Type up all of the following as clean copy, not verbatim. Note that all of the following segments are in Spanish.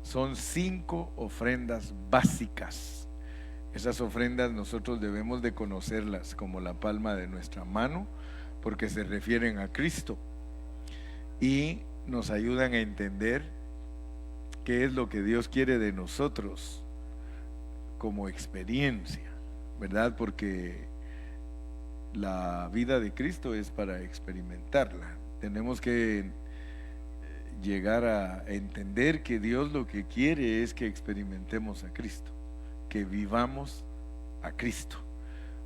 Son 5 ofrendas básicas. Esas ofrendas nosotros debemos de conocerlas como la palma de nuestra mano, porque se refieren a Cristo y nos ayudan a entender qué es lo que Dios quiere de nosotros como experiencia, ¿verdad? Porque la vida de Cristo es para experimentarla. Tenemos que llegar a entender que Dios lo que quiere es que experimentemos a Cristo, que vivamos a Cristo.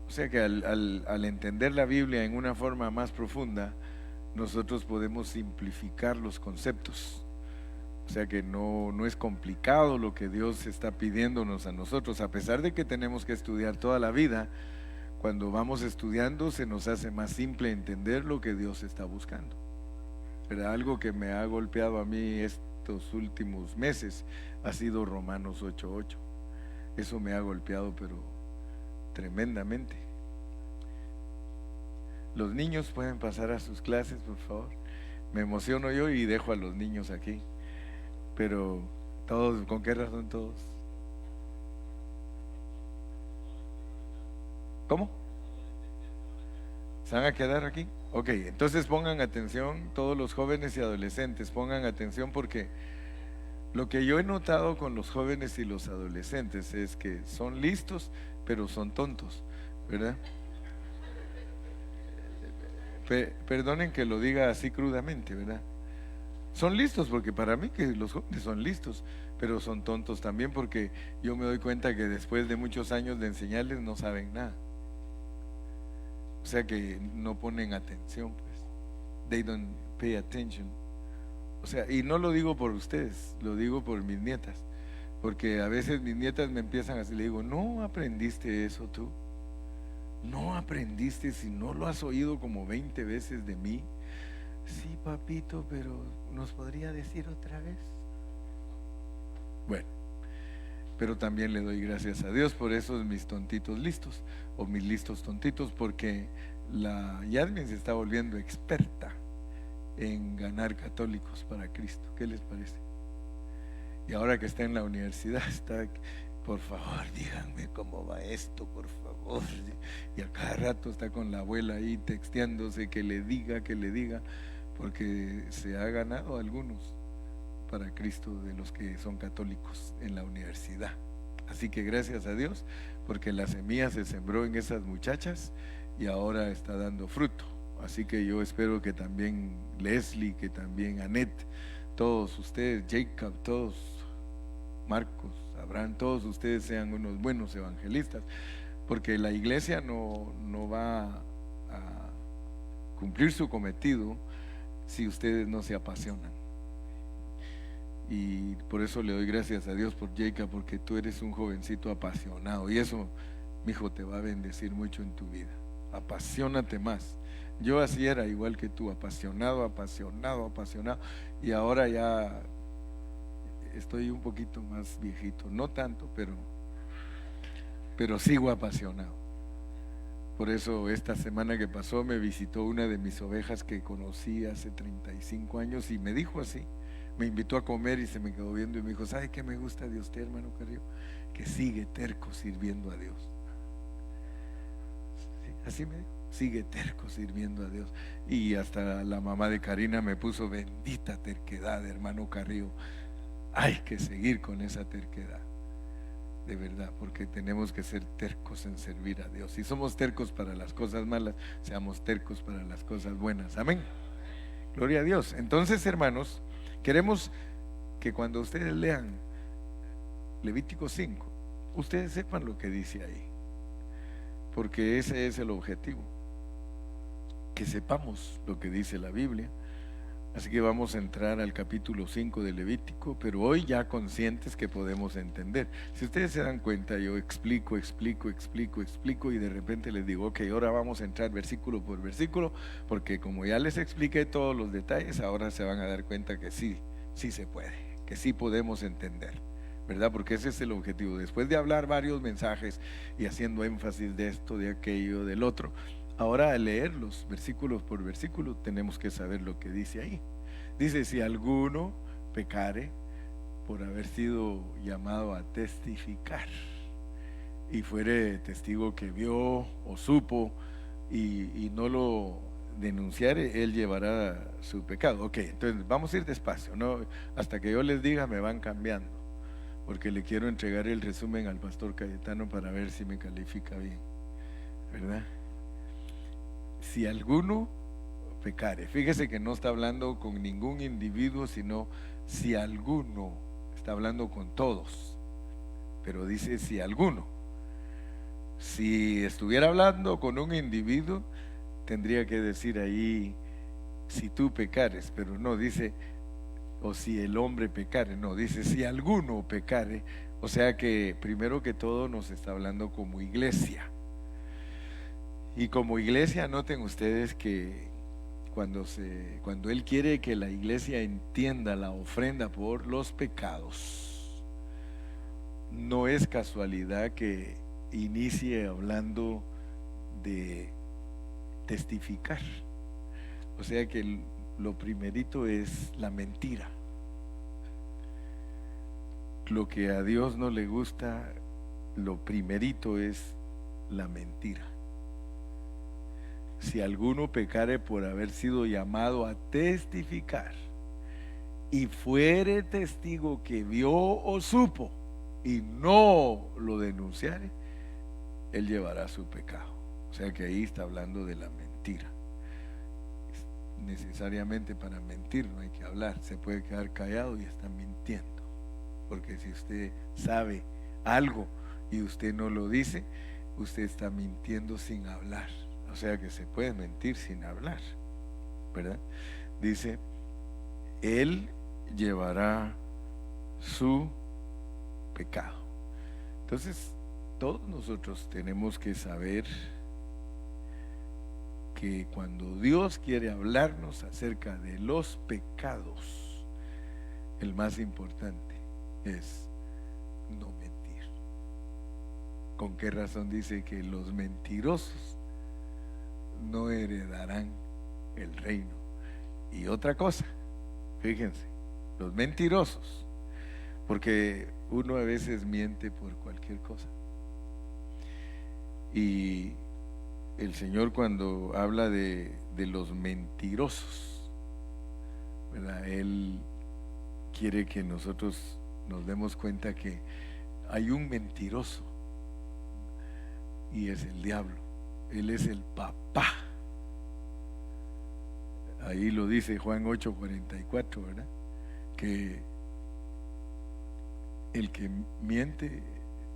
O sea que al entender la Biblia en una forma más profunda, nosotros podemos simplificar los conceptos. O sea que no es complicado lo que Dios está pidiéndonos a nosotros, a pesar de que tenemos que estudiar toda la vida. Cuando vamos estudiando se nos hace más simple entender lo que Dios está buscando. Pero algo que me ha golpeado a mí estos últimos meses ha sido Romanos 8:8. Eso me ha golpeado pero tremendamente. Los niños pueden pasar a sus clases, por favor. Me emociono yo y dejo a los niños aquí. Pero todos, ¿con qué razón todos? ¿Cómo? ¿Se van a quedar aquí? Ok, entonces pongan atención, todos los jóvenes y adolescentes, pongan atención porque lo que yo he notado con los jóvenes y los adolescentes es que son listos, pero son tontos, ¿verdad? Perdonen que lo diga así crudamente, ¿verdad? Son listos porque para mí que los jóvenes son listos, pero son tontos también porque yo me doy cuenta que después de muchos años de enseñarles no saben nada. O sea que no ponen atención, pues. They don't pay attention. O sea, y no lo digo por ustedes, lo digo por mis nietas. Porque a veces mis nietas me empiezan así, le digo, ¿no aprendiste eso tú? ¿No aprendiste si no lo has oído como 20 veces de mí? Sí, papito, pero ¿nos podría decir otra vez? Bueno, pero también le doy gracias a Dios por esos mis tontitos listos, o mis listos tontitos, porque la Yasmin se está volviendo experta en ganar católicos para Cristo. ¿Qué les parece? Y ahora que está en la universidad, está, por favor, díganme cómo va esto, por favor. Y a cada rato está con la abuela ahí texteándose que le diga, porque se ha ganado algunos para Cristo de los que son católicos en la universidad. Así que gracias a Dios, porque la semilla se sembró en esas muchachas y ahora está dando fruto. Así que yo espero que también Leslie, que también Annette, todos ustedes, Jacob, todos, Marcos, Abraham, todos ustedes sean unos buenos evangelistas, porque la iglesia no va a cumplir su cometido si ustedes no se apasionan. Y por eso le doy gracias a Dios por Jacob, porque tú eres un jovencito apasionado y eso, mi hijo, te va a bendecir mucho en tu vida. Apasionate más. Yo así era, igual que tú, apasionado, y ahora ya estoy un poquito más viejito, no tanto, pero sigo apasionado. Por eso esta semana que pasó me visitó una de mis ovejas que conocí hace 35 años y me dijo así, me invitó a comer y se me quedó viendo y me dijo, ¿sabe qué me gusta de usted, hermano Carrillo? Que sigue terco sirviendo a Dios. Sí, así me dijo, sigue terco sirviendo a Dios. Y hasta la mamá de Karina me puso, bendita terquedad, hermano Carrillo. Hay que seguir con esa terquedad, de verdad, porque tenemos que ser tercos en servir a Dios. Si somos tercos para las cosas malas, seamos tercos para las cosas buenas. Amén. Gloria a Dios. Entonces, hermanos, queremos que cuando ustedes lean Levítico 5, ustedes sepan lo que dice ahí, porque ese es el objetivo, que sepamos lo que dice la Biblia. Así que vamos a entrar al capítulo 5 de Levítico, pero hoy ya conscientes que podemos entender. Si ustedes se dan cuenta, yo explico y de repente les digo, ok, ahora vamos a entrar versículo por versículo, porque como ya les expliqué todos los detalles, ahora se van a dar cuenta que sí se puede, que sí podemos entender, ¿verdad? Porque ese es el objetivo. Después de hablar varios mensajes y haciendo énfasis de esto, de aquello, del otro, ahora al leerlos versículos por versículo tenemos que saber lo que dice ahí. Dice, si alguno pecare por haber sido llamado a testificar y fuere testigo que vio o supo y no lo denunciare, él llevará su pecado. Ok, entonces vamos a ir despacio, ¿no? Hasta que yo les diga me van cambiando, porque le quiero entregar el resumen al pastor Cayetano para ver si me califica bien, ¿verdad? Si alguno pecare, fíjese que no está hablando con ningún individuo, sino si alguno, está hablando con todos, pero dice si alguno. Si estuviera hablando con un individuo, tendría que decir ahí si tú pecares, pero no dice o si el hombre pecare, no, dice si alguno pecare. O sea que primero que todo nos está hablando como iglesia. Y como iglesia, noten ustedes que cuando Él quiere que la iglesia entienda la ofrenda por los pecados, no es casualidad que inicie hablando de testificar. O sea que lo primerito es la mentira. Lo que a Dios no le gusta, lo primerito es la mentira. Si alguno pecare por haber sido llamado a testificar y fuere testigo que vio o supo y no lo denunciare, él llevará su pecado. O sea que ahí está hablando de la mentira. Necesariamente para mentir no hay que hablar, se puede quedar callado y está mintiendo. Porque si usted sabe algo y usted no lo dice, usted está mintiendo sin hablar. O sea que se puede mentir sin hablar, ¿verdad? Dice, él llevará su pecado. Entonces, todos nosotros tenemos que saber que cuando Dios quiere hablarnos acerca de los pecados, el más importante es no mentir. ¿Con qué razón dice que los mentirosos no heredarán el reino? Y otra cosa, fíjense, los mentirosos, porque uno a veces miente por cualquier cosa. Y el Señor cuando habla de los mentirosos, ¿verdad? Él quiere que nosotros nos demos cuenta que hay un mentiroso y es el diablo. Él es el papá. Ahí lo dice Juan 8:44, ¿verdad? Que el que miente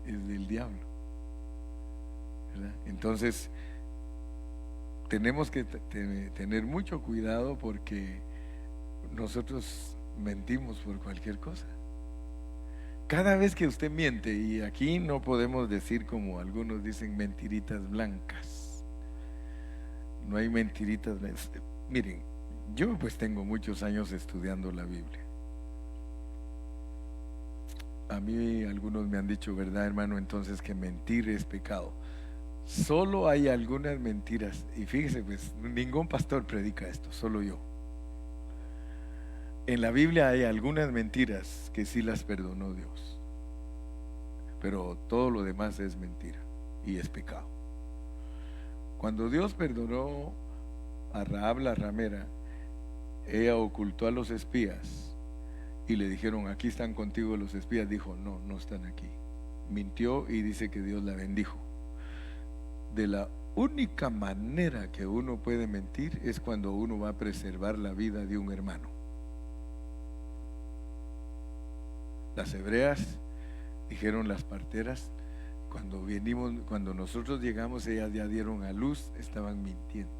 es del diablo, ¿verdad? Entonces tenemos que tener mucho cuidado porque nosotros mentimos por cualquier cosa. Cada vez que usted miente, y aquí no podemos decir como algunos dicen mentiritas blancas, no hay mentiritas blancas. Miren, yo pues tengo muchos años estudiando la Biblia. A mí algunos me han dicho, ¿verdad, hermano? Entonces que mentir es pecado. Solo hay algunas mentiras, y fíjese pues, ningún pastor predica esto, solo yo. En la Biblia hay algunas mentiras que sí las perdonó Dios, pero todo lo demás es mentira y es pecado. Cuando Dios perdonó a Rahab la ramera, ella ocultó a los espías y le dijeron, aquí están contigo los espías. Dijo, no, no están aquí. Mintió y dice que Dios la bendijo. De la única manera que uno puede mentir es cuando uno va a preservar la vida de un hermano. Las hebreas, dijeron las parteras, cuando nosotros llegamos, ellas ya dieron a luz, estaban mintiendo.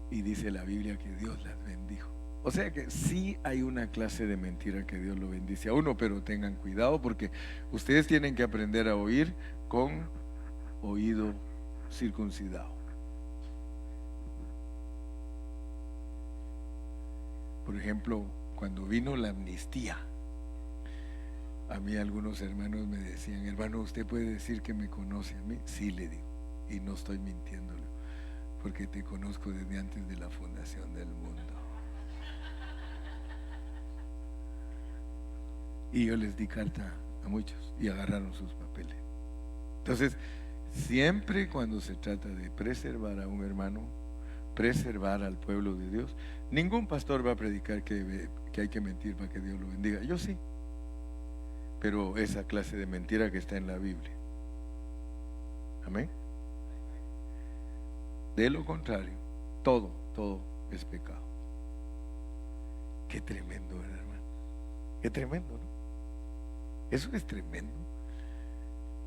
Y dice la Biblia que Dios las bendijo. O sea que sí hay una clase de mentira que Dios lo bendice a uno, pero tengan cuidado porque ustedes tienen que aprender a oír con oído circuncidado. Por ejemplo, cuando vino la amnistía, a mí algunos hermanos me decían, hermano, ¿usted puede decir que me conoce a mí? Sí, le digo, y no estoy mintiéndole, porque te conozco desde antes de la fundación del mundo. Y yo les di carta a muchos y agarraron sus papeles. Entonces, siempre cuando se trata de preservar a un hermano, preservar al pueblo de Dios, ningún pastor va a predicar que hay que mentir para que Dios lo bendiga. Yo sí, pero esa clase de mentira que está en la Biblia. Amén. De lo contrario, todo es pecado. Qué tremendo, ¿verdad, hermano? Qué tremendo, ¿no? Eso es tremendo,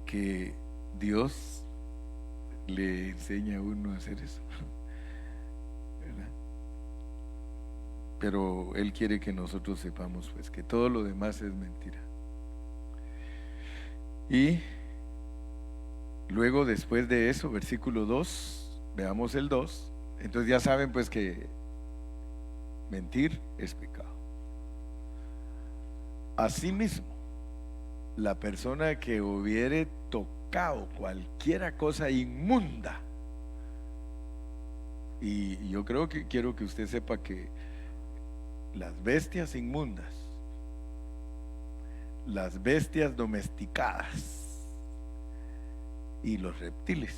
que Dios le enseña a uno a hacer eso, ¿verdad? Pero Él quiere que nosotros sepamos pues que todo lo demás es mentira. Y luego, después de eso, versículo 2, veamos el 2. Entonces ya saben pues que mentir es pecado. Asimismo, la persona que hubiere tocado cualquiera cosa inmunda, y yo creo que quiero que usted sepa que las bestias inmundas, las bestias domesticadas y los reptiles,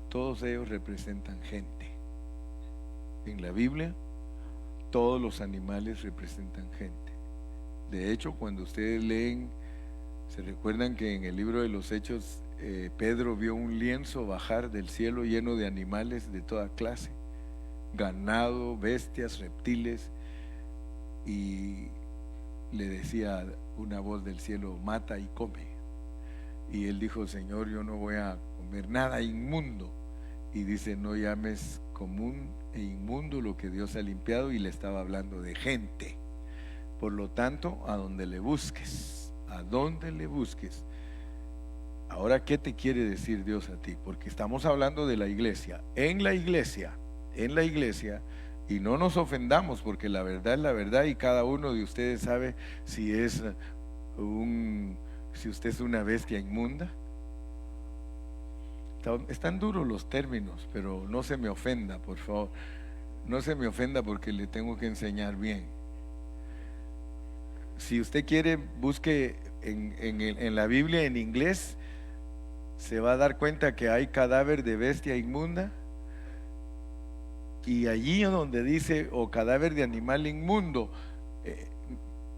todos ellos representan gente. En la Biblia, todos los animales representan gente. De hecho, cuando ustedes leen, se recuerdan que en el libro de los Hechos, Pedro vio un lienzo bajar del cielo lleno de animales de toda clase, ganado, bestias, reptiles, y le decía una voz del cielo: mata y come. Y él dijo: Señor, yo no voy a comer nada inmundo. Y dice: no llames común e inmundo lo que Dios ha limpiado. Y le estaba hablando de gente. Por lo tanto, a donde le busques, ahora, ¿qué te quiere decir Dios a ti? Porque estamos hablando de la iglesia. En la iglesia, y no nos ofendamos, porque la verdad es la verdad, y cada uno de ustedes sabe si usted es una bestia inmunda. Están duros los términos, pero no se me ofenda, por favor. No se me ofenda, porque le tengo que enseñar bien. Si usted quiere, busque en la Biblia en inglés, se va a dar cuenta que hay cadáver de bestia inmunda, y allí donde dice o cadáver de animal inmundo,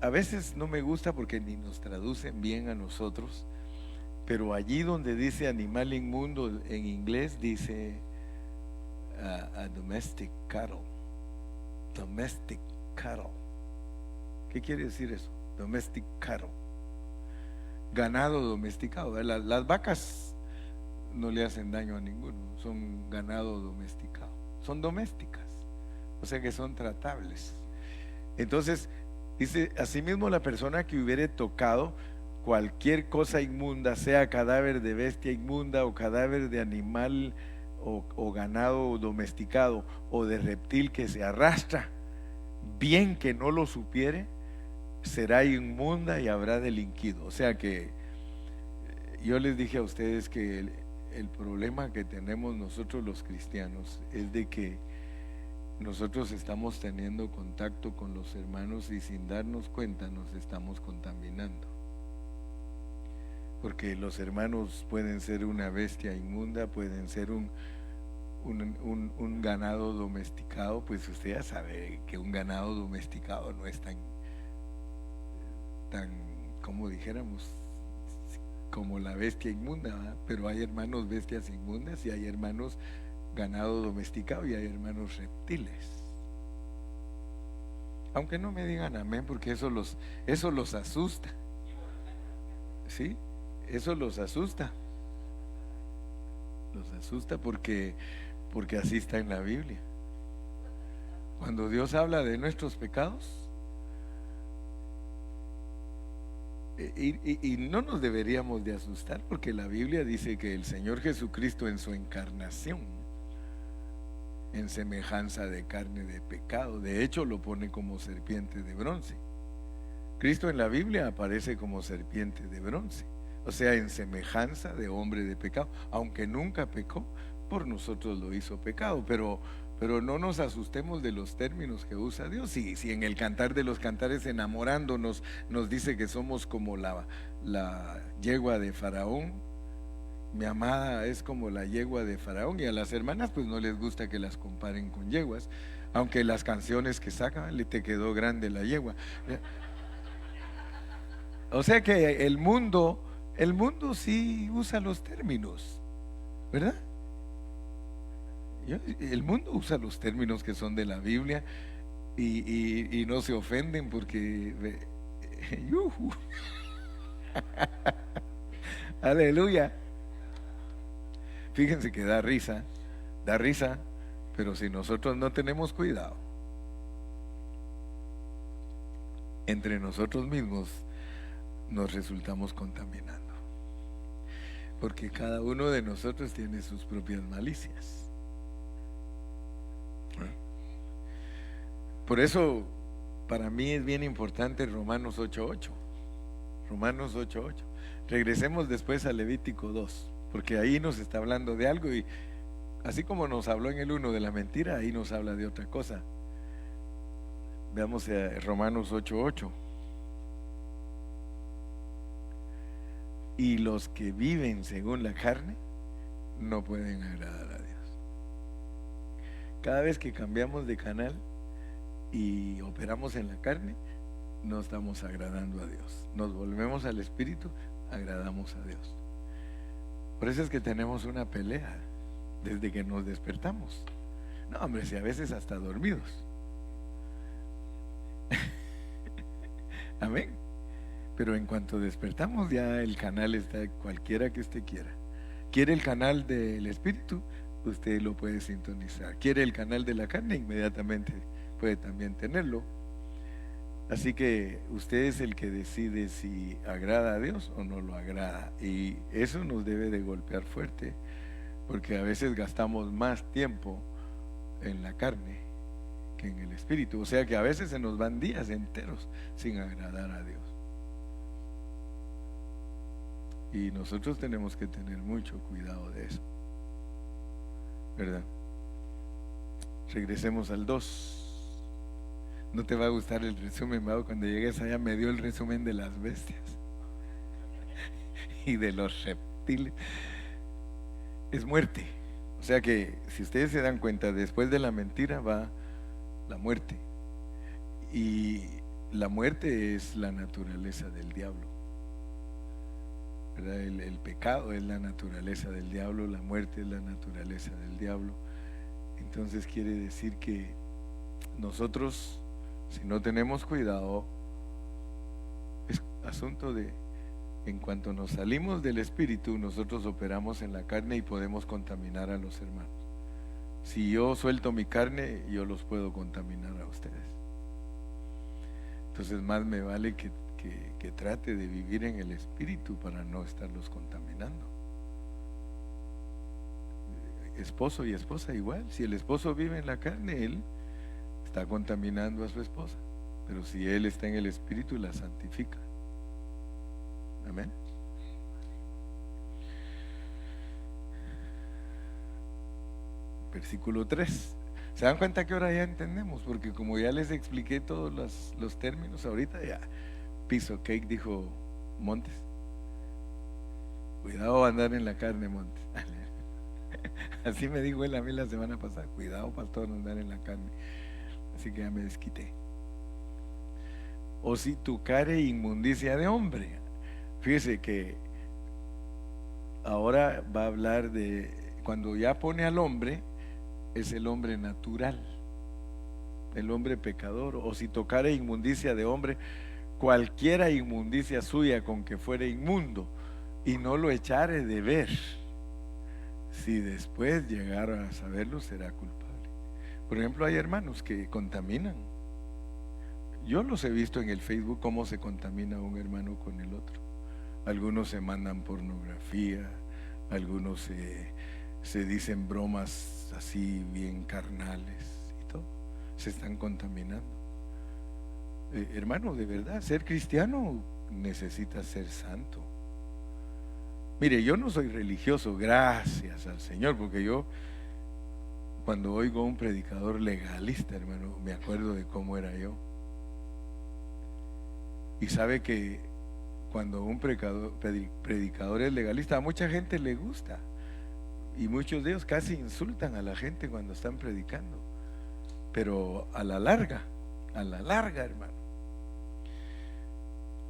a veces no me gusta porque ni nos traducen bien a nosotros, pero allí donde dice animal inmundo en inglés dice a domestic cattle. ¿Qué quiere decir eso? Domestic cattle, ganado domesticado. Las vacas no le hacen daño a ninguno, son ganado domesticado, son domésticas, o sea que son tratables. Entonces dice: asimismo, la persona que hubiere tocado cualquier cosa inmunda, sea cadáver de bestia inmunda, o cadáver de animal o ganado domesticado, o de reptil que se arrastra, bien que no lo supiere, será inmunda y habrá delinquido. O sea que yo les dije a ustedes que el problema que tenemos nosotros los cristianos es de que nosotros estamos teniendo contacto con los hermanos y sin darnos cuenta nos estamos contaminando, porque los hermanos pueden ser una bestia inmunda, pueden ser un ganado domesticado. Pues usted ya sabe que un ganado domesticado no es tan como dijéramos, como la bestia inmunda, ¿verdad? Pero hay hermanos bestias inmundas, y hay hermanos ganado domesticado, y hay hermanos reptiles. Aunque no me digan amén, porque eso los asusta. ¿Sí? Eso los asusta. Los asusta porque así está en la Biblia. Cuando Dios habla de nuestros pecados, y no nos deberíamos de asustar, porque la Biblia dice que el Señor Jesucristo en su encarnación, en semejanza de carne de pecado, de hecho lo pone como serpiente de bronce. Cristo en la Biblia aparece como serpiente de bronce, o sea, en semejanza de hombre de pecado, aunque nunca pecó, por nosotros lo hizo pecado, pero Pero no nos asustemos de los términos que usa Dios. Si en el Cantar de los Cantares, enamorándonos, nos dice que somos como la yegua de Faraón. Mi amada es como la yegua de Faraón, y a las hermanas pues no les gusta que las comparen con yeguas, aunque las canciones que sacan, le te quedó grande la yegua. O sea que el mundo sí usa los términos, ¿verdad? El mundo usa los términos que son de la Biblia, y no se ofenden porque yujú. Aleluya. Fíjense que da risa, pero si nosotros no tenemos cuidado, entre nosotros mismos nos resultamos contaminando, porque cada uno de nosotros tiene sus propias malicias. Por eso, para mí es bien importante Romanos 8:8. Romanos 8:8. Regresemos después a Levítico 2, porque ahí nos está hablando de algo, y así como nos habló en el 1 de la mentira, ahí nos habla de otra cosa. Veamos Romanos 8:8. Y los que viven según la carne no pueden agradar a Dios. Cada vez que cambiamos de canal y operamos en la carne, no estamos agradando a Dios. Nos volvemos al Espíritu, agradamos a Dios. Por eso es que tenemos una pelea desde que nos despertamos. No, hombre, si a veces hasta dormidos. Amén. Pero en cuanto despertamos, ya el canal está cualquiera que usted quiera. ¿Quiere el canal del Espíritu? Usted lo puede sintonizar. ¿Quiere el canal de la carne? Inmediatamente puede también tenerlo. Así que usted es el que decide si agrada a Dios o no lo agrada. Y eso nos debe de golpear fuerte, porque a veces gastamos más tiempo en la carne que en el Espíritu. O sea que a veces se nos van días enteros sin agradar a Dios. Y nosotros tenemos que tener mucho cuidado de eso, ¿verdad? Regresemos al 2. No te va a gustar el resumen, ¿verdad? Cuando llegues allá me dio el resumen de las bestias y de los reptiles. Es muerte. O sea que si ustedes se dan cuenta, después de la mentira va la muerte. Y la muerte es la naturaleza del diablo, ¿verdad? El pecado es la naturaleza del diablo, la muerte es la naturaleza del diablo. Entonces quiere decir que nosotros, si no tenemos cuidado, es asunto de, en cuanto nos salimos del Espíritu, nosotros operamos en la carne y podemos contaminar a los hermanos. Si yo suelto mi carne, yo los puedo contaminar a ustedes. Entonces más me vale que trate de vivir en el Espíritu para no estarlos contaminando. Esposo y esposa igual. Si el esposo vive en la carne, él está contaminando a su esposa, pero si él está en el Espíritu, la santifica. Amén. Versículo 3. ¿Se dan cuenta que ahora ya entendemos? Porque como ya les expliqué todos los términos, ahorita ya piso cake, dijo Montes. Cuidado a andar en la carne, Montes. Así me dijo él a mí la semana pasada. Cuidado, pastor, no andar en la carne. Así que ya me desquité. O si tu care inmundicia de hombre. Fíjese que ahora va a hablar de cuando ya pone al hombre, es el hombre natural, el hombre pecador. O si tocare inmundicia de hombre, cualquiera inmundicia suya con que fuere inmundo, y no lo echare de ver, si después llegara a saberlo, será culpable. Por ejemplo, hay hermanos que contaminan. Yo los he visto en el Facebook cómo se contamina un hermano con el otro. Algunos se mandan pornografía, algunos se dicen bromas así bien carnales y todo. Se están contaminando. Hermano, de verdad, ser cristiano necesita ser santo. Mire, yo no soy religioso, gracias al Señor, porque yo Cuando oigo a un predicador legalista, hermano, me acuerdo de cómo era yo. Y sabe que cuando un predicador es legalista, a mucha gente le gusta. Y muchos de ellos casi insultan a la gente cuando están predicando. Pero a la larga, hermano,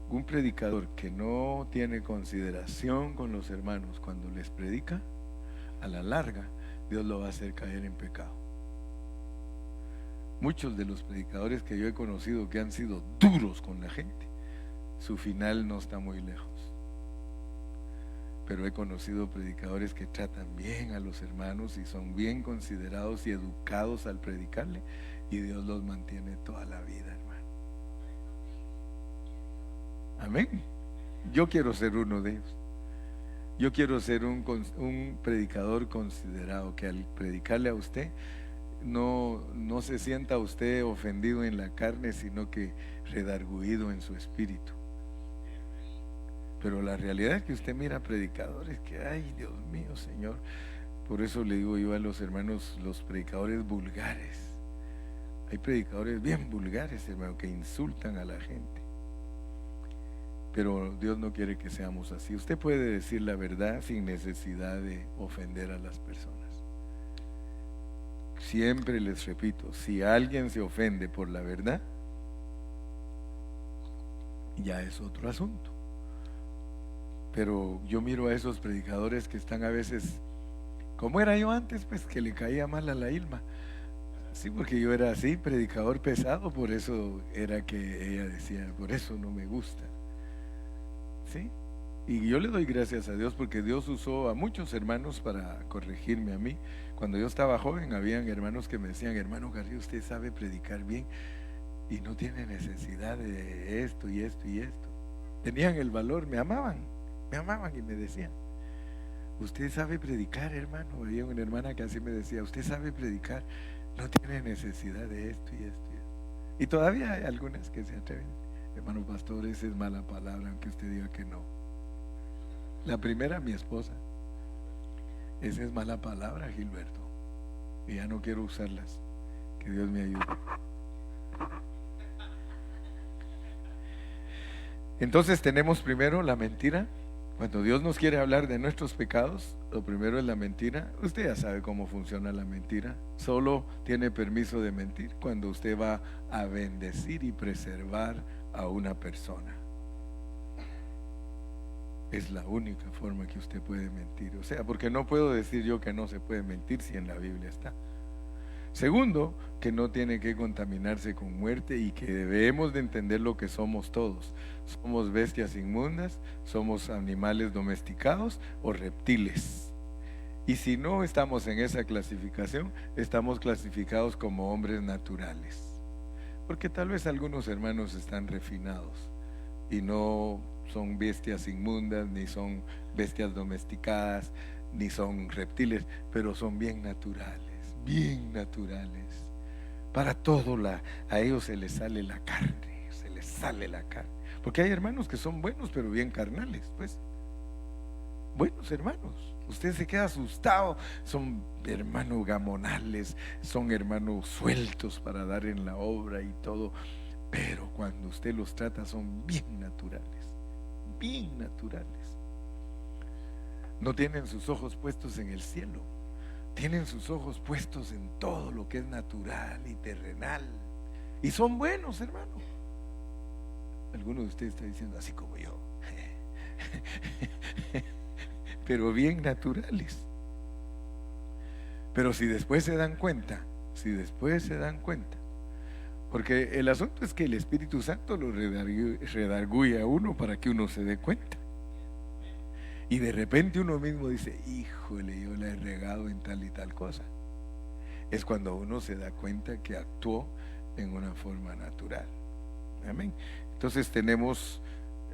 un predicador que no tiene consideración con los hermanos cuando les predica, a la larga Dios lo va a hacer caer en pecado. Muchos de los predicadores que yo he conocido que han sido duros con la gente, su final no está muy lejos. Pero he conocido predicadores que tratan bien a los hermanos y son bien considerados y educados al predicarle, y Dios los mantiene toda la vida, hermano. Amén. Yo quiero ser uno de ellos. Yo quiero ser un predicador considerado, que al predicarle a usted no se sienta usted ofendido en la carne, sino que redarguido en su espíritu. Pero la realidad es que usted mira predicadores que, ay, Dios mío, Señor. Por eso le digo yo a los hermanos, los predicadores vulgares. Hay predicadores bien vulgares, hermano, que insultan a la gente. Pero Dios no quiere que seamos así. Usted puede decir la verdad sin necesidad de ofender a las personas. Siempre les repito, si alguien se ofende por la verdad, ya es otro asunto. Pero yo miro a esos predicadores que están a veces, como era yo antes, pues que le caía mal a la Ilma. Sí, porque yo era así, predicador pesado, por eso era que ella decía, por eso no me gusta. ¿Sí? Y yo le doy gracias a Dios porque Dios usó a muchos hermanos para corregirme a mí. Cuando yo estaba joven, habían hermanos que me decían, hermano Garrido, usted sabe predicar bien y no tiene necesidad de esto y esto y esto. Tenían el valor, me amaban y me decían, usted sabe predicar, hermano. Había una hermana que así me decía, usted sabe predicar, no tiene necesidad de esto y esto y esto. Y todavía hay algunas que se atreven, hermano pastor, esa es mala palabra, aunque usted diga que no. La primera, mi esposa, esa es mala palabra, Gilberto, y ya no quiero usarlas. Que Dios me ayude. Entonces tenemos primero la mentira. Cuando Dios nos quiere hablar de nuestros pecados, lo primero es la mentira. Usted ya sabe cómo funciona la mentira. Solo tiene permiso de mentir cuando usted va a bendecir y preservar a una persona. Es la única forma que usted puede mentir. O sea, porque no puedo decir yo que no se puede mentir si en la Biblia está. Segundo, que no tiene que contaminarse con muerte y que debemos de entender lo que somos todos. Somos bestias inmundas, somos animales domesticados o reptiles. Y si no estamos en esa clasificación, estamos clasificados como hombres naturales. Porque tal vez algunos hermanos están refinados y no son bestias inmundas, ni son bestias domesticadas, ni son reptiles, pero son bien naturales. Bien naturales. Para todo a ellos se les sale la carne, se les sale la carne. Porque hay hermanos que son buenos, pero bien carnales, pues. Buenos hermanos. Usted se queda asustado. Son hermanos gamonales, son hermanos sueltos para dar en la obra y todo. Pero cuando usted los trata son bien naturales. Bien naturales. No tienen sus ojos puestos en el cielo. Tienen sus ojos puestos en todo lo que es natural y terrenal. Y son buenos, hermano. Alguno de ustedes está diciendo, así como yo. Pero bien naturales. Pero si después se dan cuenta, porque el asunto es que el Espíritu Santo lo redarguye a uno para que uno se dé cuenta. Y de repente uno mismo dice, híjole, yo la he regado en tal y tal cosa. Es cuando uno se da cuenta que actuó en una forma natural. Amén. Entonces tenemos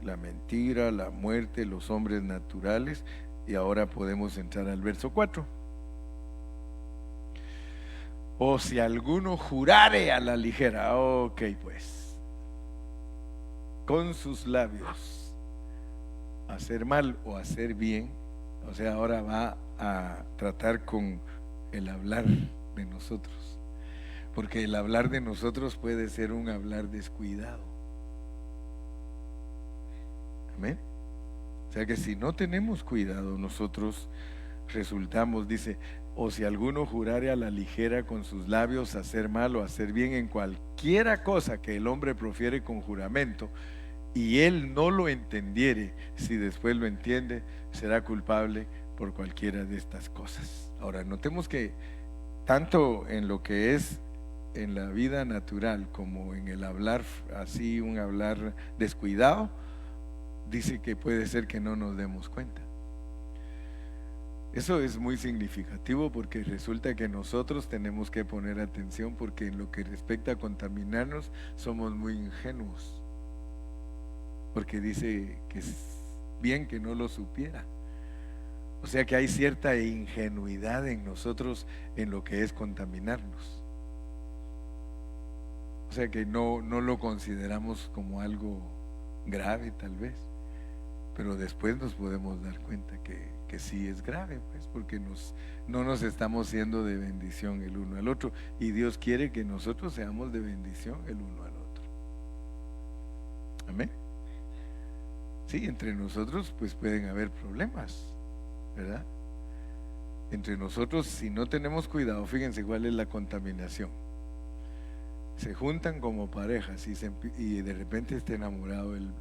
la mentira, la muerte, los hombres naturales. Y ahora podemos entrar al verso 4. O si alguno jurare a la ligera, ok, pues, con sus labios hacer mal o hacer bien, o sea, ahora va a tratar con el hablar de nosotros, porque el hablar de nosotros puede ser un hablar descuidado. Amén. O sea que si no tenemos cuidado, nosotros resultamos, dice, o si alguno jurare a la ligera con sus labios hacer mal o hacer bien en cualquiera cosa que el hombre profiere con juramento, y él no lo entendiere, si después lo entiende, será culpable por cualquiera de estas cosas. Ahora, notemos que tanto en lo que es en la vida natural como en el hablar así, un hablar descuidado, dice que puede ser que no nos demos cuenta. Eso es muy significativo porque resulta que nosotros tenemos que poner atención, porque en lo que respecta a contaminarnos somos muy ingenuos, porque dice que es bien que no lo supiera. O sea que hay cierta ingenuidad en nosotros en lo que es contaminarnos. O sea que no lo consideramos como algo grave tal vez, pero después nos podemos dar cuenta que sí es grave, pues, porque no nos estamos siendo de bendición el uno al otro, y Dios quiere que nosotros seamos de bendición el uno al otro. Amén. Sí, entre nosotros pues pueden haber problemas, ¿verdad? Entre nosotros, si no tenemos cuidado, fíjense cuál es la contaminación. Se juntan como parejas y de repente está enamorado el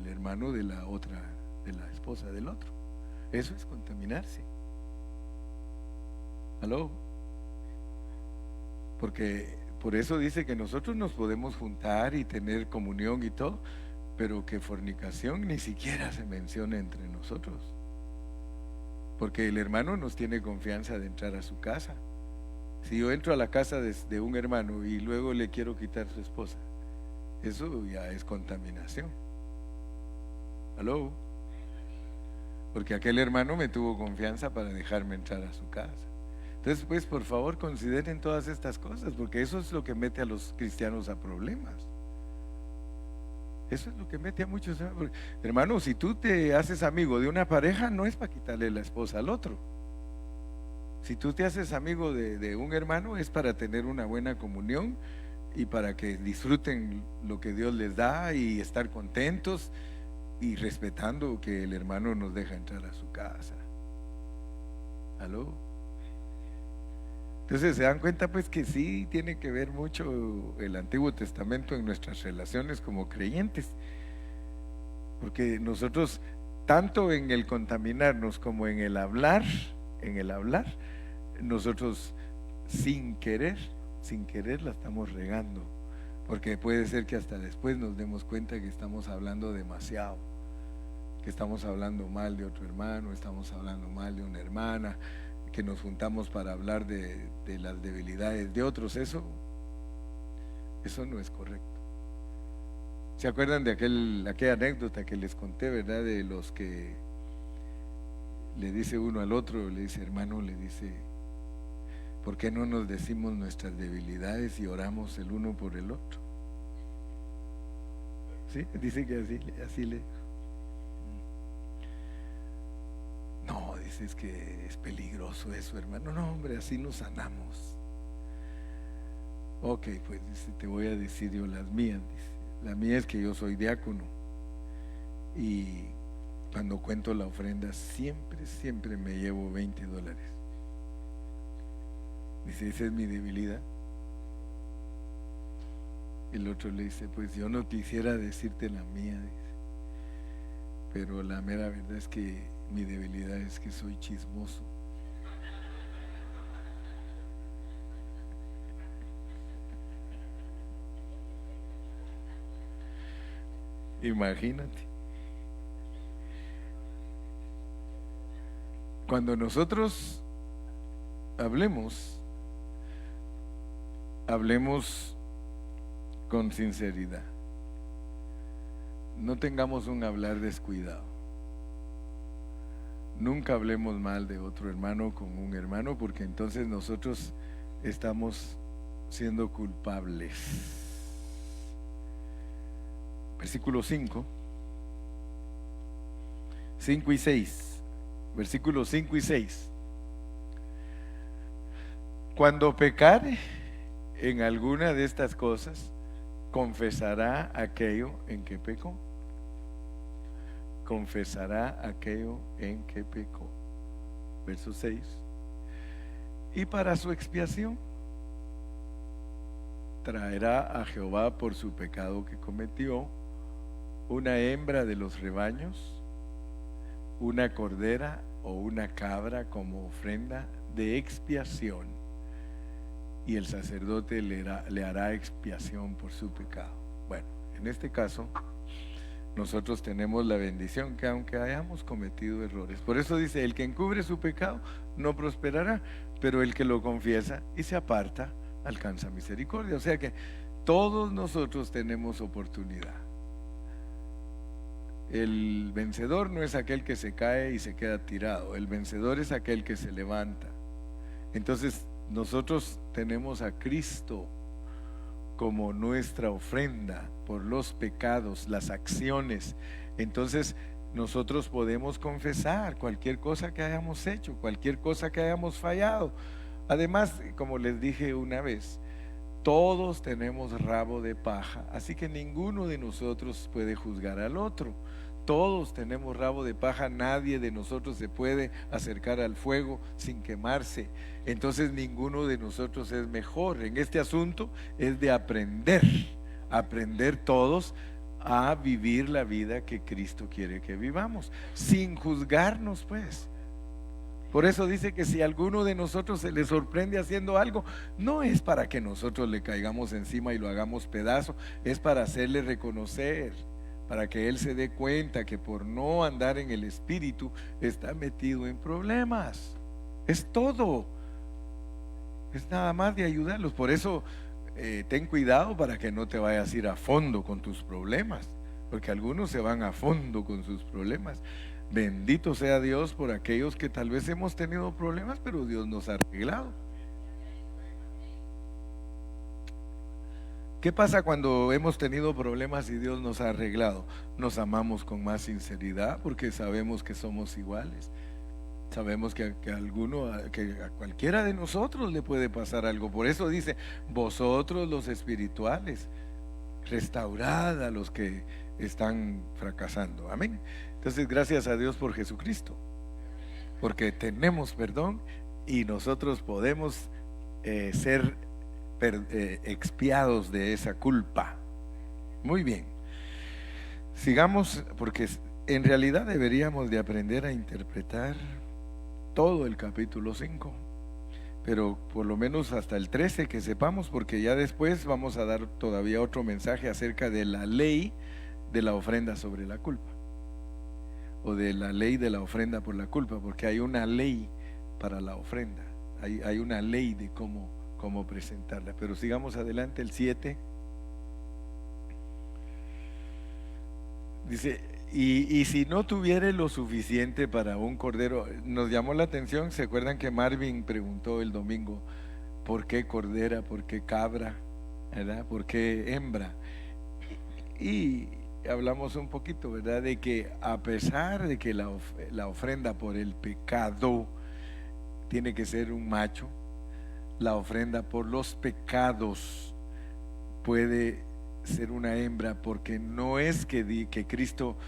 hermano de la otra, de la esposa del otro. Eso es contaminarse. ¿Aló? Porque por eso dice que nosotros nos podemos juntar y tener comunión y todo, pero que fornicación ni siquiera se menciona entre nosotros. Porque el hermano nos tiene confianza de entrar a su casa. Si yo entro a la casa de un hermano y luego le quiero quitar su esposa, eso ya es contaminación. ¿Aló? Porque aquel hermano me tuvo confianza para dejarme entrar a su casa. Entonces, pues, por favor, consideren todas estas cosas, porque eso es lo que mete a los cristianos a problemas. Eso es lo que mete a muchos. Hermano, si tú te haces amigo de una pareja, no es para quitarle la esposa al otro. Si tú te haces amigo de un hermano, es para tener una buena comunión y para que disfruten lo que Dios les da y estar contentos y respetando que el hermano nos deja entrar a su casa. ¿Aló? Entonces se dan cuenta pues que sí tiene que ver mucho el Antiguo Testamento en nuestras relaciones como creyentes, porque nosotros tanto en el contaminarnos como en el hablar, nosotros sin querer la estamos regando, porque puede ser que hasta después nos demos cuenta que estamos hablando demasiado, que estamos hablando mal de otro hermano, estamos hablando mal de una hermana, que nos juntamos para hablar de las debilidades de otros. Eso no es correcto. ¿Se acuerdan de aquella anécdota que les conté, verdad? De los que le dice uno al otro, le dice hermano, le dice, ¿por qué no nos decimos nuestras debilidades y oramos el uno por el otro? ¿Sí? Dice que así le... No, dice, es que es peligroso eso, hermano. No, hombre, así nos sanamos. Ok, pues dice, te voy a decir yo las mías. Dice, la mía es que yo soy diácono y cuando cuento la ofrenda siempre me llevo $20. Dice, esa es mi debilidad. El otro le dice, pues yo no quisiera decirte la mía, dice, pero la mera verdad es que mi debilidad es que soy chismoso. Imagínate. Cuando nosotros hablemos con sinceridad. No tengamos un hablar descuidado. Nunca hablemos mal de otro hermano con un hermano, porque entonces nosotros estamos siendo culpables. Versículo 5 y 6. Versículos 5 y 6. Cuando pecare en alguna de estas cosas, confesará aquello en que pecó. Confesará aquello en que pecó. Verso 6. Y para su expiación traerá a Jehová por su pecado que cometió una hembra de los rebaños, una cordera o una cabra como ofrenda de expiación, y el sacerdote le hará expiación por su pecado. Bueno, en este caso nosotros tenemos la bendición que aunque hayamos cometido errores, por eso dice, el que encubre su pecado no prosperará, pero el que lo confiesa y se aparta alcanza misericordia. O sea que todos nosotros tenemos oportunidad. El vencedor no es aquel que se cae y se queda tirado, el vencedor es aquel que se levanta. Entonces nosotros tenemos a Cristo como nuestra ofrenda por los pecados, las acciones. Entonces nosotros podemos confesar cualquier cosa que hayamos hecho, cualquier cosa que hayamos fallado. Además, como les dije una vez, todos tenemos rabo de paja, así que ninguno de nosotros puede juzgar al otro. Todos tenemos rabo de paja, nadie de nosotros se puede acercar al fuego sin quemarse. Entonces ninguno de nosotros es mejor. En este asunto es de aprender todos a vivir la vida que Cristo quiere que vivamos, sin juzgarnos pues. Por eso dice que si alguno de nosotros se le sorprende haciendo algo, no es para que nosotros le caigamos encima y lo hagamos pedazo, es para hacerle reconocer, para que él se dé cuenta que por no andar en el Espíritu está metido en problemas. Es todo. Es nada más de ayudarlos. Por eso ten cuidado para que no te vayas a ir a fondo con tus problemas, porque algunos se van a fondo con sus problemas. Bendito sea Dios por aquellos que tal vez hemos tenido problemas, pero Dios nos ha arreglado. ¿Qué pasa cuando hemos tenido problemas y Dios nos ha arreglado? Nos amamos con más sinceridad porque sabemos que somos iguales. Sabemos que a cualquiera de nosotros le puede pasar algo. Por eso dice, vosotros los espirituales, restaurad a los que están fracasando. Amén. Entonces, gracias a Dios por Jesucristo, porque tenemos perdón y nosotros podemos ser expiados de esa culpa. Muy bien. Sigamos, porque en realidad deberíamos de aprender a interpretar todo el capítulo 5, pero por lo menos hasta el 13 que sepamos, porque ya después vamos a dar todavía otro mensaje acerca de la ley de la ofrenda sobre la culpa, o de la ley de la ofrenda por la culpa, porque hay una ley para la ofrenda, hay una ley de cómo presentarla. Pero sigamos adelante, el 7 dice, y si no tuviere lo suficiente para un cordero. Nos llamó la atención, ¿se acuerdan que Marvin preguntó el domingo, ¿por qué cordera, por qué cabra, ¿verdad? ¿Por qué hembra? Y hablamos un poquito, ¿verdad? De que a pesar de que la ofrenda por el pecado tiene que ser un macho, la ofrenda por los pecados puede ser una hembra, porque no es que Cristo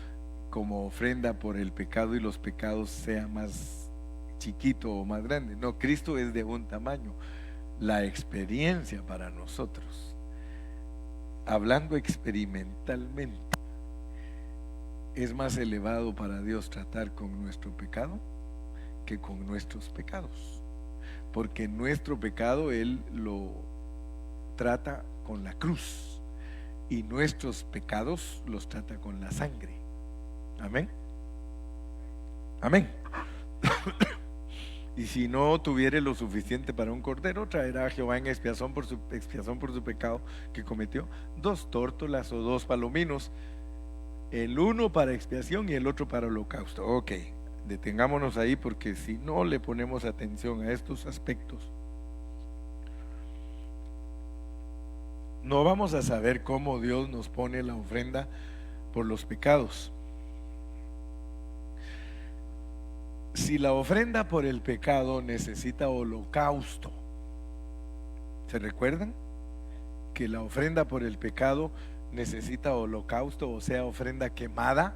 como ofrenda por el pecado y los pecados sea más chiquito o más grande. No, Cristo es de un tamaño. La experiencia para nosotros, hablando experimentalmente, es más elevado para Dios tratar con nuestro pecado que con nuestros pecados, porque nuestro pecado Él lo trata con la cruz y nuestros pecados los trata con la sangre. Amén. Amén. Y si no tuviere lo suficiente para un cordero, traerá a Jehová en expiación por su pecado que cometió 2 tórtolas o 2 palominos, el uno para expiación y el otro para holocausto. Ok, detengámonos ahí, porque si no le ponemos atención a estos aspectos, no vamos a saber cómo Dios nos pone la ofrenda por los pecados. Si la ofrenda por el pecado necesita holocausto, ¿Se recuerdan? Que la ofrenda por el pecado necesita holocausto, o sea, ofrenda quemada.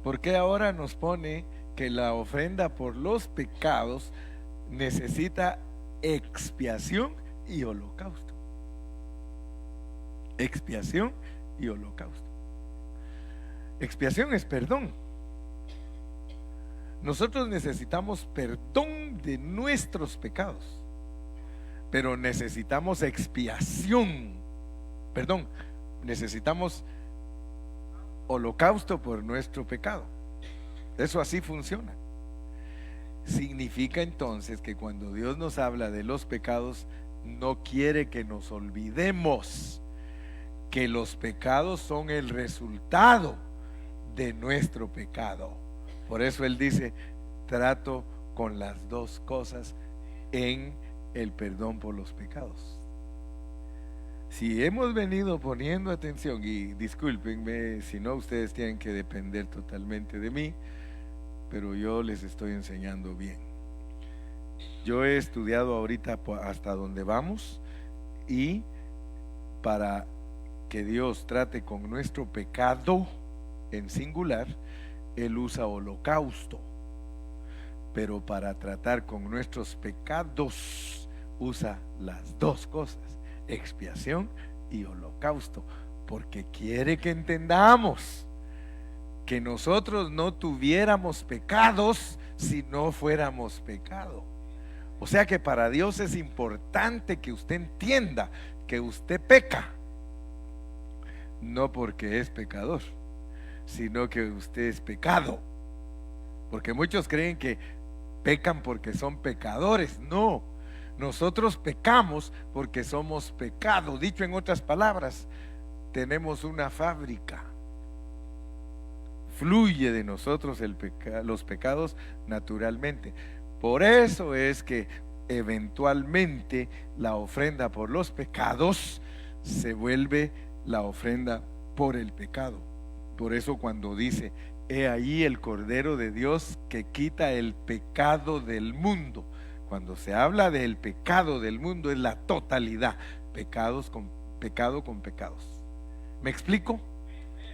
¿Por qué ahora nos pone que la ofrenda por los pecados necesita expiación y holocausto? Expiación y holocausto. Expiación es perdón. Nosotros necesitamos perdón de nuestros pecados, pero necesitamos expiación. Perdón, necesitamos holocausto por nuestro pecado. Eso así funciona. Significa entonces que cuando Dios nos habla de los pecados, no quiere que nos olvidemos que los pecados son el resultado de nuestro pecado. Por eso Él dice: trato con las dos cosas en el perdón por los pecados. Si hemos venido poniendo atención, y discúlpenme, si no, ustedes tienen que depender totalmente de mí, pero yo les estoy enseñando bien. Yo he estudiado ahorita hasta donde vamos, y para que Dios trate con nuestro pecado en singular, Él usa holocausto, pero para tratar con nuestros pecados usa las dos cosas, expiación y holocausto, porque quiere que entendamos que nosotros no tuviéramos pecados si no fuéramos pecado. O sea que para Dios es importante que usted entienda que usted peca, no porque es pecador, sino que usted es pecado. Porque muchos creen que pecan porque son pecadores. No, nosotros pecamos porque somos pecado. Dicho en otras palabras, tenemos una fábrica. Fluye de nosotros los pecados naturalmente. Por eso es que eventualmente la ofrenda por los pecados se vuelve la ofrenda por el pecado. Por eso cuando dice: he ahí el Cordero de Dios que quita el pecado del mundo. Cuando se habla del pecado del mundo es la totalidad, pecado con pecados. ¿Me explico?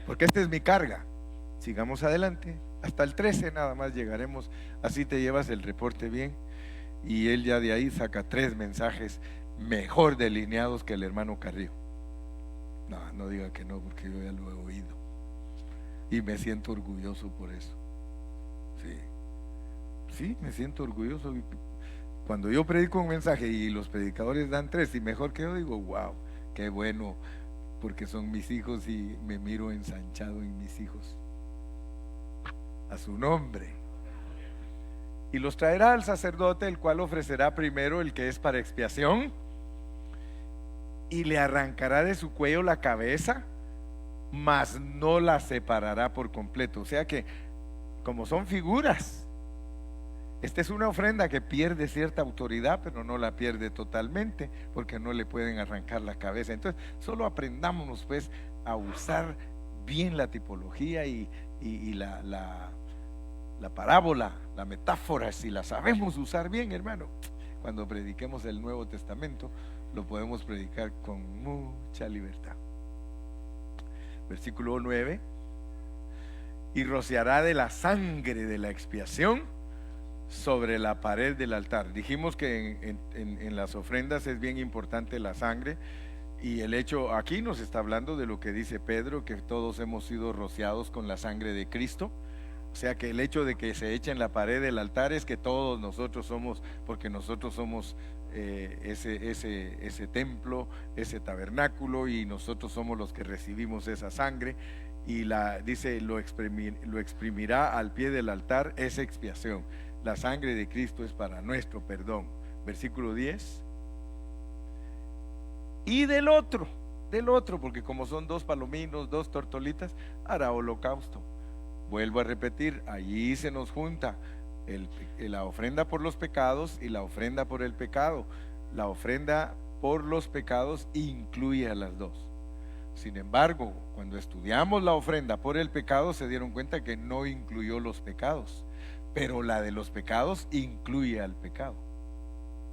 Porque esta es mi carga. Sigamos adelante, hasta el 13 nada más llegaremos, así te llevas el reporte bien, y él ya de ahí saca 3 mensajes mejor delineados que el hermano Carrillo. No diga que no, porque yo ya lo he oído y me siento orgulloso por eso. Sí, me siento orgulloso. Cuando yo predico un mensaje y los predicadores dan 3 y mejor que yo, digo: wow, qué bueno, porque son mis hijos y me miro ensanchado en mis hijos. A su nombre. Y los traerá al sacerdote, el cual ofrecerá primero el que es para expiación, y le arrancará de su cuello la cabeza, mas no la separará por completo. O sea que, como son figuras, esta es una ofrenda que pierde cierta autoridad, pero no la pierde totalmente, porque no le pueden arrancar la cabeza. Entonces, solo aprendámonos pues a usar bien la tipología y la parábola, la metáfora. Si la sabemos usar bien, hermano, cuando prediquemos el Nuevo Testamento, lo podemos predicar con mucha libertad. Versículo 9: y rociará de la sangre de la expiación sobre la pared del altar. Dijimos que en las ofrendas es bien importante la sangre, y el hecho aquí nos está hablando de lo que dice Pedro, que todos hemos sido rociados con la sangre de Cristo. O sea que el hecho de que se eche en la pared del altar es que todos nosotros somos, porque nosotros somos ese templo, ese tabernáculo, y nosotros somos los que recibimos esa sangre. Y dice: lo exprimirá al pie del altar, esa expiación. La sangre de Cristo es para nuestro perdón. Versículo 10: y del otro, porque como son 2 palominos, 2 tortolitas, hará holocausto. Vuelvo a repetir, allí se nos junta la ofrenda por los pecados y la ofrenda por el pecado. La ofrenda por los pecados incluye a las dos. Sin embargo, cuando estudiamos la ofrenda por el pecado, se dieron cuenta que no incluyó los pecados, pero la de los pecados incluye al pecado.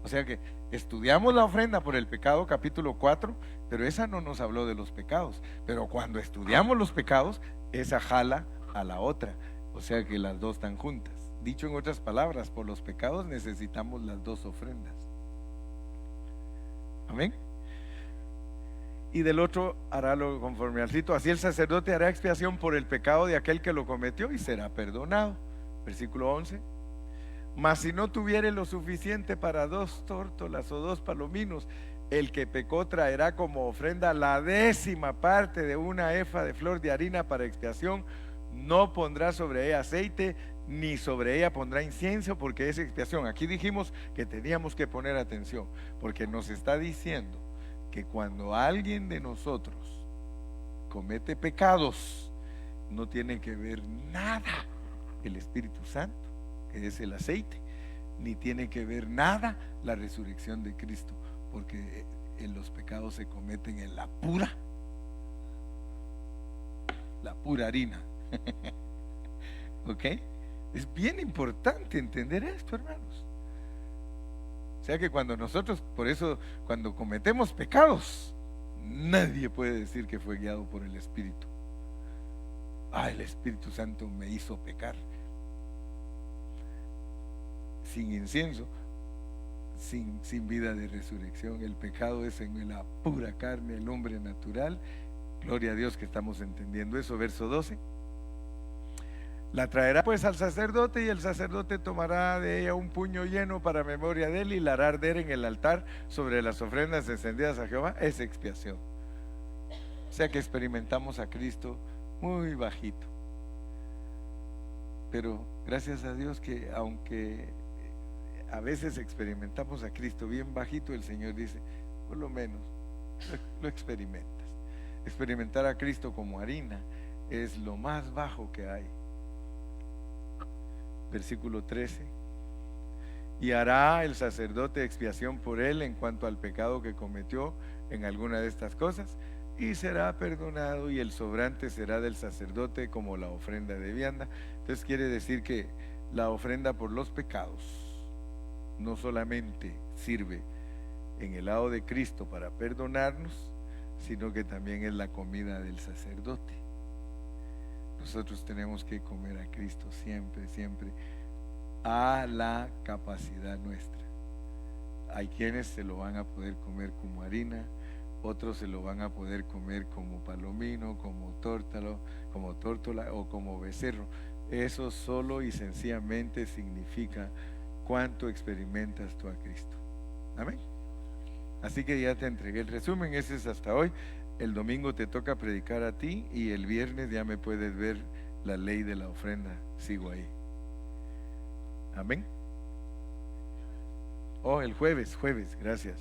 O sea que Estudiamos la ofrenda por el pecado, capítulo 4, pero esa no nos habló de los pecados. Pero cuando estudiamos los pecados, esa jala a la otra. O sea que las dos están juntas. Dicho en otras palabras, por los pecados necesitamos las dos ofrendas. Amén. Y del otro hará lo conforme al rito. Así el sacerdote hará expiación por el pecado de aquel que lo cometió y será perdonado. Versículo 11. Mas si no tuviere lo suficiente para 2 tórtolas o 2 palominos, el que pecó traerá como ofrenda la 10ª parte de una efa de flor de harina para expiación. No pondrá sobre ella aceite, ni sobre ella pondrá incienso, porque es expiación. Aquí dijimos que teníamos que poner atención, porque nos está diciendo que cuando alguien de nosotros comete pecados, no tiene que ver nada el Espíritu Santo, que es el aceite, ni tiene que ver nada la resurrección de Cristo, porque en los pecados se cometen en la pura harina. ¿Ok? Es bien importante entender esto, hermanos. O sea que cuando nosotros, por eso, cuando cometemos pecados, nadie puede decir que fue guiado por el Espíritu. El Espíritu Santo me hizo pecar. Sin incienso, sin vida de resurrección, el pecado es en la pura carne, el hombre natural. Gloria a Dios que estamos entendiendo eso. Verso 12. La traerá pues al sacerdote, y el sacerdote tomará de ella un puño lleno para memoria de él, y la hará arder en el altar sobre las ofrendas encendidas a Jehová. Es expiación. O sea que experimentamos a Cristo muy bajito, pero gracias a Dios que aunque a veces experimentamos a Cristo bien bajito, el Señor dice, por lo menos lo experimentas. Experimentar a Cristo como harina es lo más bajo que hay. Versículo 13. Y hará el sacerdote expiación por él en cuanto al pecado que cometió en alguna de estas cosas, y será perdonado, y el sobrante será del sacerdote como la ofrenda de vianda. Entonces quiere decir que la ofrenda por los pecados no solamente sirve en el lado de Cristo para perdonarnos, sino que también es la comida del sacerdote. Nosotros tenemos que comer a Cristo siempre, siempre, a la capacidad nuestra. Hay quienes se lo van a poder comer como harina, otros se lo van a poder comer como palomino, como tórtola o como becerro. Eso solo y sencillamente significa cuánto experimentas tú a Cristo. Amén. Así que ya te entregué el resumen, ese es hasta hoy. El domingo te toca predicar a ti, y el viernes ya me puedes ver la ley de la ofrenda. Sigo ahí. Amén. El jueves, gracias.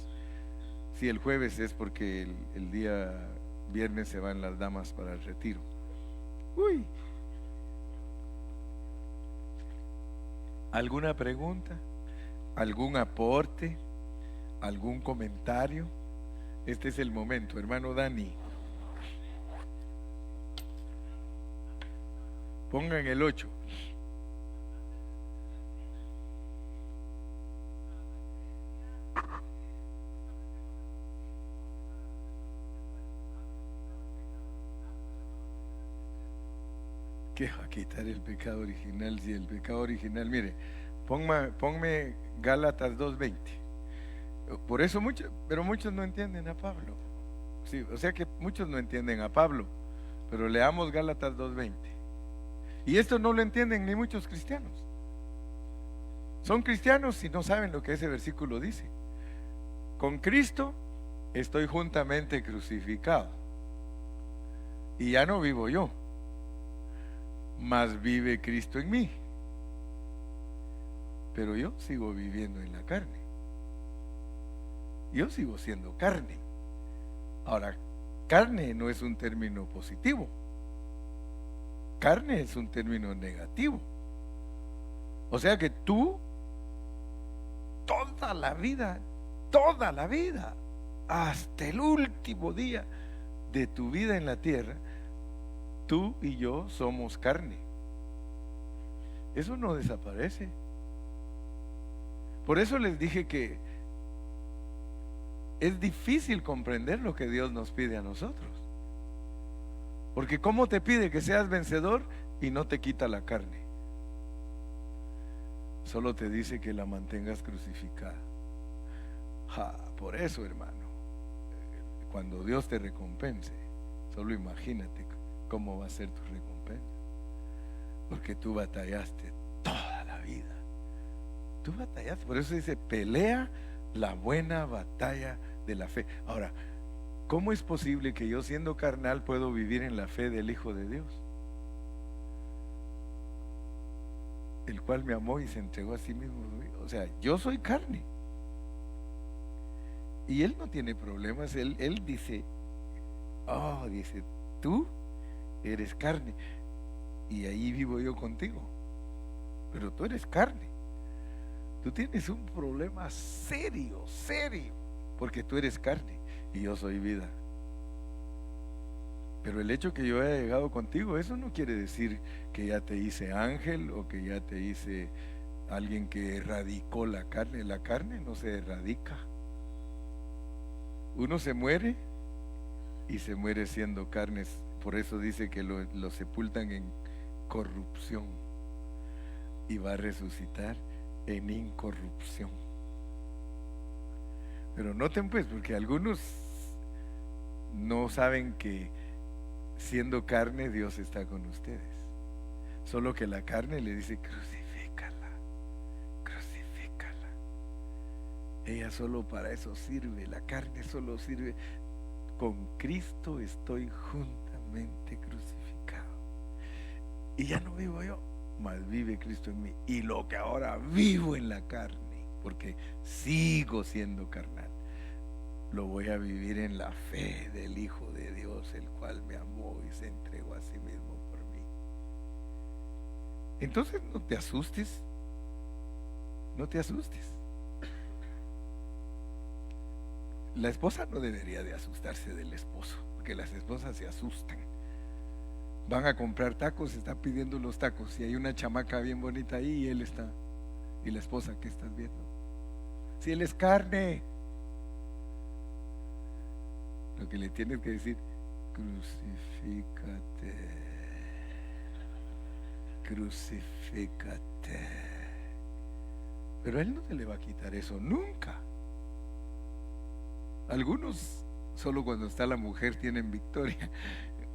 Sí, el jueves es porque el día viernes se van las damas para el retiro. ¿Alguna pregunta? ¿Algún aporte? ¿Algún comentario? Este es el momento, hermano Dani. Pongan el 8. ¿Qué va a quitar el pecado original? Si el pecado original, mire, ponme Gálatas 2:20. Por eso muchos no entienden a Pablo. Sí, o sea que muchos no entienden a Pablo, pero leamos Gálatas 2:20. Y esto no lo entienden ni muchos cristianos. Son cristianos y no saben lo que ese versículo dice. Con Cristo estoy juntamente crucificado, y ya no vivo yo, mas vive Cristo en mí. Pero yo sigo viviendo en la carne. Yo sigo siendo carne. Ahora, carne no es un término positivo. Carne es un término negativo. O sea que tú, toda la vida, hasta el último día de tu vida en la tierra, tú y yo somos carne. Eso no desaparece. Por eso les dije que es difícil comprender lo que Dios nos pide a nosotros. Porque ¿cómo te pide que seas vencedor y no te quita la carne? Solo te dice que la mantengas crucificada. Por eso, hermano, cuando Dios te recompense, solo imagínate cómo va a ser tu recompensa. Porque tú batallaste toda la vida. Tú batallaste, por eso dice, pelea la buena batalla de la fe. Ahora, ¿cómo es posible que yo, siendo carnal, puedo vivir en la fe del Hijo de Dios, el cual me amó y se entregó a sí mismo? O sea, yo soy carne y Él no tiene problemas. Él dice, dice, tú eres carne y ahí vivo yo contigo, pero tú eres carne. Tú tienes un problema serio, porque tú eres carne y yo soy vida. Pero el hecho que yo haya llegado contigo, eso no quiere decir que ya te hice ángel o que ya te hice alguien que erradicó la carne. La carne no se erradica. Uno se muere y se muere siendo carnes. Por eso dice que lo sepultan en corrupción y va a resucitar en incorrupción. Pero noten pues, porque algunos no saben que siendo carne Dios está con ustedes. Solo que la carne le dice, crucifícala. Ella solo para eso sirve. La carne solo sirve. Con Cristo estoy juntamente crucificado. Y ya no vivo yo, mas vive Cristo en mí. Y lo que ahora vivo en la carne, porque sigo siendo carnal, lo voy a vivir en la fe del Hijo de Dios, el cual me amó y se entregó a sí mismo por mí. Entonces no te asustes. La esposa no debería de asustarse del esposo, porque las esposas se asustan. Van a comprar tacos, está pidiendo los tacos y hay una chamaca bien bonita ahí y él está. Y la esposa, ¿qué estás viendo? Si él es carne. Lo que le tienes que decir, crucifícate. Pero él no te le va a quitar eso nunca. Algunos solo cuando está la mujer tienen victoria.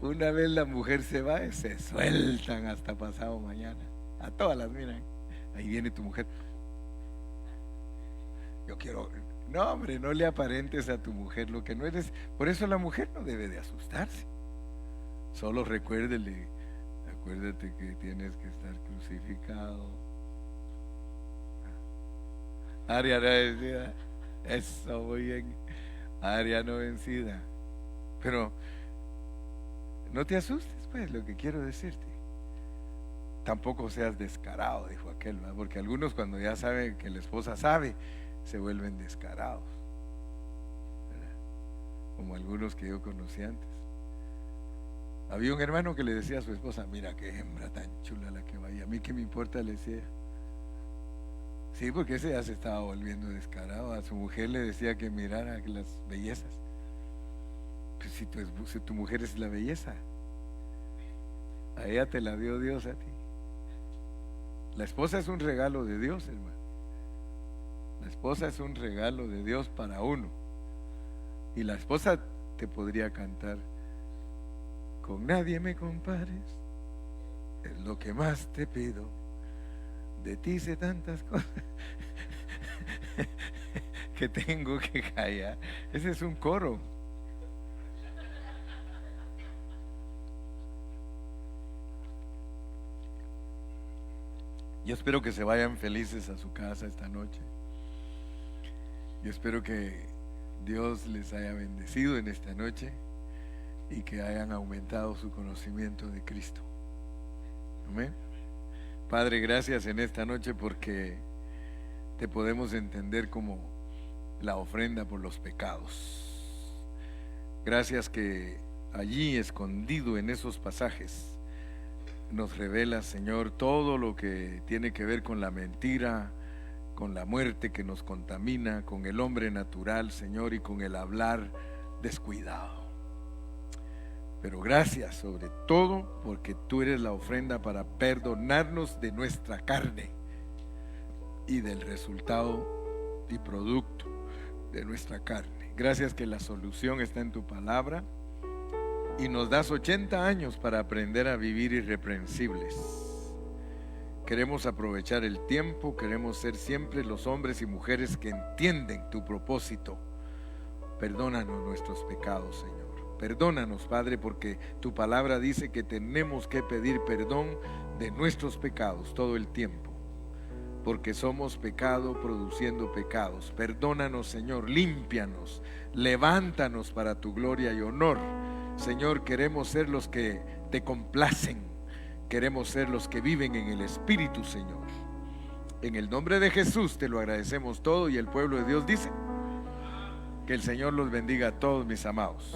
Una vez la mujer se va, se sueltan hasta pasado mañana. A todas las miran. Ahí viene tu mujer. Yo quiero. No, hombre, no le aparentes a tu mujer lo que no eres. Por eso la mujer no debe de asustarse. Solo acuérdate que tienes que estar crucificado. Área no vencida. Eso, muy bien. Área no vencida. Pero no te asustes, pues, lo que quiero decirte. Tampoco seas descarado, dijo aquel, ¿verdad? Porque algunos cuando ya saben que la esposa sabe, se vuelven descarados, ¿verdad? Como algunos que yo conocí antes. Había un hermano que le decía a su esposa, mira qué hembra tan chula la que vaya, a mí qué me importa, le decía. Sí, porque ese ya se estaba volviendo descarado. A su mujer le decía que mirara las bellezas. Pues si tu mujer es la belleza, a ella te la dio Dios a ti. La esposa es un regalo de Dios, hermano. La esposa es un regalo de Dios para uno. Y la esposa te podría cantar, con nadie me compares, es lo que más te pido, de ti sé tantas cosas que tengo que callar. Ese es un coro. Yo espero que se vayan felices a su casa esta noche. Yo espero que Dios les haya bendecido en esta noche y que hayan aumentado su conocimiento de Cristo. Amén. Padre, gracias en esta noche porque te podemos entender como la ofrenda por los pecados. Gracias que allí, escondido en esos pasajes, nos revelas, Señor, todo lo que tiene que ver con la mentira con la muerte que nos contamina, con el hombre natural, Señor, y con el hablar descuidado. Pero gracias sobre todo porque tú eres la ofrenda para perdonarnos de nuestra carne y del resultado y producto de nuestra carne. Gracias que la solución está en tu palabra y nos das 80 años para aprender a vivir irreprensibles. Queremos aprovechar el tiempo, queremos ser siempre los hombres y mujeres que entienden tu propósito. Perdónanos nuestros pecados, Señor. Perdónanos, Padre, porque tu palabra dice que tenemos que pedir perdón de nuestros pecados todo el tiempo, porque somos pecado produciendo pecados. Perdónanos, Señor, límpianos, levántanos para tu gloria y honor. Señor, queremos ser los que te complacen, queremos ser los que viven en el Espíritu, Señor. En el nombre de Jesús te lo agradecemos todo, y el pueblo de Dios dice: que el Señor los bendiga a todos, mis amados.